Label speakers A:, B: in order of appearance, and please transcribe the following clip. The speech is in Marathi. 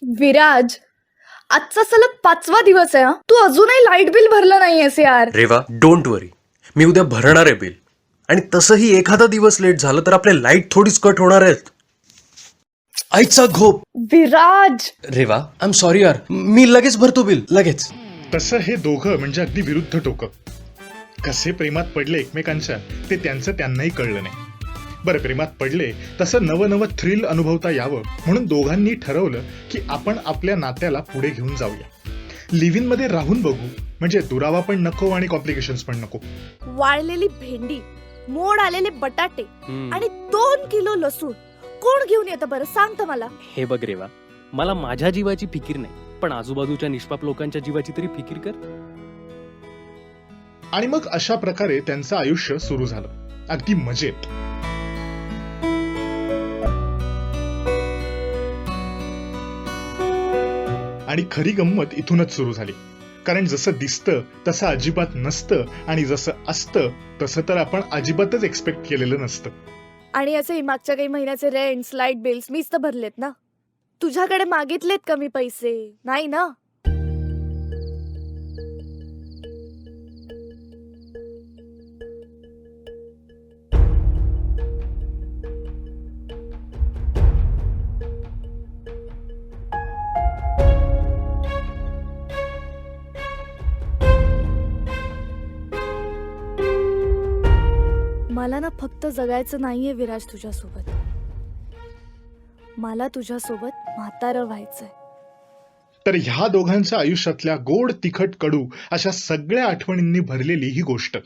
A: विराज, आजचा सलग 5वा दिवस आहे हा. तू अजूनही लाईट बिल भरलं नाहीयेस यार.
B: रेवा, डोंट वरी, मी उद्या भरणार आहे बिल. आणि तसंही एखादा दिवस लेट झालं तर आपले लाईट थोडीच कट होणार आहेत. आईचा घोप.
A: Viraj,
B: Reva, I am sorry यार, मी लगेच भरतो बिल, लगेच.
C: तसं हे दोघं म्हणजे अगदी विरुद्ध टोकं. कसे प्रेमात पडले एकमेकांच्या ते त्यांचं त्यांनाही कळलं नाही. बरं, प्रेमात पडले तसं नवं थ्रिल अनुभवता यावं म्हणून दोघांनी ठरवलं की आपण आपल्या नात्याला पुढे घेऊन जाऊया. लिव्ह इन मध्ये राहून बघू, म्हणजे दुरावा पण नको आणि कॉम्प्लिकेशन्स पण नको.
A: वाळलेली भेंडी, मोड आलेले बटाटे आणि 2 किलो लसूण कोण घेऊन येतं बरं, सांग तर मला.
D: हे बघ रेवा, मला माझ्या जीवाची फिकीर नाही, पण आजूबाजूच्या निष्पाप लोकांच्या जीवाची तरी फिकीर कर.
C: आणि मग अशा प्रकारे त्यांचं आयुष्य सुरू झालं, अगदी मजेत. आणि खरी गंमत इथूनच सुरू झाली, कारण जसं दिसतं तसं अजिबात नसतं आणि जसं असतं तसं तर आपण अजिबातच एक्सपेक्ट केलेलं नसतं.
A: आणि याचे मागच्या काही महिन्याचे रेंट्स, लाईट बिल्स मीच तर भरलेत ना. तुझ्याकडे मागितलेत का मी पैसे? नाही ना. मला ना फक्त जगायचं नाहीये विराज तुझ्यासोबत. मला तुझ्यासोबत म्हातारं व्हायचंय.
C: तर ह्या दोघांच्या आयुष्यातल्या गोड तिखट कडू अशा सगळ्या आठवणींनी भरलेली ही गोष्ट.